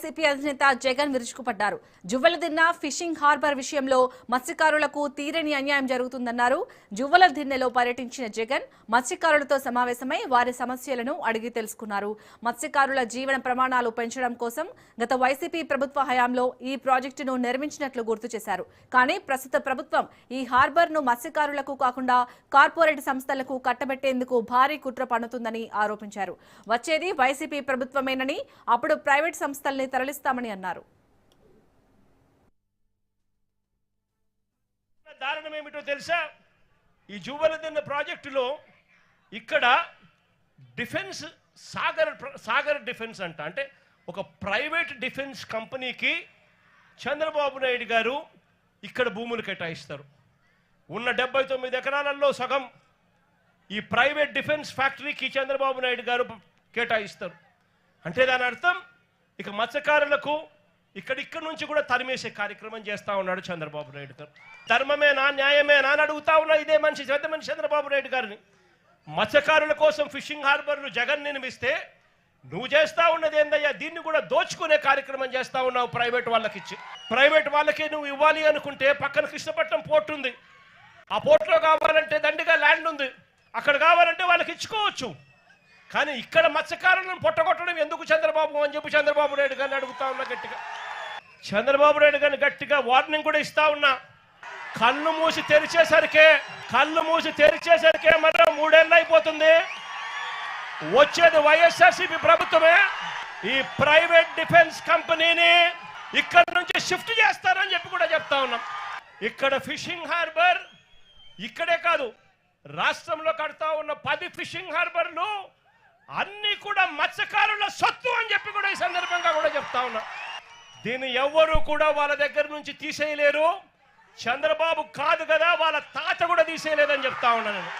YCP అధినేత జగన్ విరుచుకుపడ్డారు. Juvvaladinne fishing harbour విషయంలో మత్స్యకారులకు తీరని అన్యాయం జరుగుతుందన్నారు. జువ్వలదిన్నెలో పర్యటించిన జగన్ మత్స్యకారులతో సమావేశమై వారి సమస్యలను అడిగి తెలుసుకున్నారు. మత్స్యకారుల జీవన ప్రమాణాలు పెంచడం కోసం గత వైసీపీ ప్రభుత్వ హయాంలో ఈ ప్రాజెక్టును నిర్మించినట్లు గుర్తు చేశారు. కానీ ప్రస్తుత ప్రభుత్వం ఈ హార్బర్ను మత్స్యకారులకు కాకుండా కార్పొరేట్ సంస్థలకు కట్టబెట్టేందుకు భారీ కుట్ర పన్నుతుందని ఆరోపించారు. వచ్చేది వైసీపీ ప్రభుత్వమేనని, అప్పుడు ప్రైవేట్ సంస్థల్ని తరలిస్తామని అన్నారు. దారుణం ఏమిటో తెలుసా? ఈ జువ్వలదిన్నె ప్రాజెక్టులో ఇక్కడ డిఫెన్స్ సాగర్ డిఫెన్స్ అంటే ఒక ప్రైవేట్ డిఫెన్స్ కంపెనీకి చంద్రబాబు నాయుడు గారు ఇక్కడ భూములు కేటాయిస్తారు. ఉన్న 79 ఎకరాలలో సగం ఈ ప్రైవేట్ డిఫెన్స్ ఫ్యాక్టరీకి చంద్రబాబు నాయుడు గారు కేటాయిస్తారు. అంటే దాని అర్థం ఇక మత్స్యకారులకు ఇక్కడ నుంచి కూడా తరిమేసే కార్యక్రమం చేస్తా ఉన్నాడు చంద్రబాబు నాయుడు గారు. ధర్మమేనా, న్యాయమేనా అని అడుగుతా ఉన్నా ఇదే మనిషి చంద్రబాబు నాయుడు గారిని. మత్స్యకారుల కోసం ఫిషింగ్ హార్బర్లు జగన్ నిర్మిస్తే నువ్వు చేస్తా ఉన్నది ఏందయ్యా? దీన్ని కూడా దోచుకునే కార్యక్రమం చేస్తా ఉన్నావు ప్రైవేట్ వాళ్ళకి ఇచ్చి. ప్రైవేట్ వాళ్ళకే నువ్వు ఇవ్వాలి అనుకుంటే పక్కన కృష్ణపట్నం పోర్ట్ ఉంది, ఆ పోర్ట్లో కావాలంటే దండిగా ల్యాండ్ ఉంది, అక్కడ కావాలంటే వాళ్ళకి ఇచ్చుకోవచ్చు. కానీ ఇక్కడ మత్స్యకారులను పొట్టగొట్టడం ఎందుకు చంద్రబాబు అని చెప్పి చంద్రబాబు నాయుడు గారిని అడుగుతా ఉన్నా గట్టిగా. చంద్రబాబు నాయుడు గారిని గట్టిగా వార్నింగ్ కూడా ఇస్తా ఉన్నా. కళ్ళు మూసి తెరిచేసరికే మరో 3 ఏళ్ళు అయిపోతుంది. వచ్చేది వైఎస్ఆర్సీపీ ప్రభుత్వమే. ఈ ప్రైవేట్ డిఫెన్స్ కంపెనీని ఇక్కడ నుంచి షిఫ్ట్ చేస్తారని చెప్పి కూడా చెప్తా ఉన్నాం. ఇక్కడ ఫిషింగ్ హార్బర్ ఇక్కడే కాదు, రాష్ట్రంలో కడతా ఉన్న 10 ఫిషింగ్ హార్బర్లు అన్ని కూడా మత్స్యకారుల సొత్తు అని చెప్పి కూడా ఈ సందర్భంగా కూడా చెప్తా ఉన్నా. దీన్ని ఎవ్వరూ కూడా వాళ్ళ దగ్గర నుంచి తీసేయలేరు. చంద్రబాబు కాదు కదా, వాళ్ళ తాత కూడా తీసేయలేదని చెప్తా ఉన్నా నేను.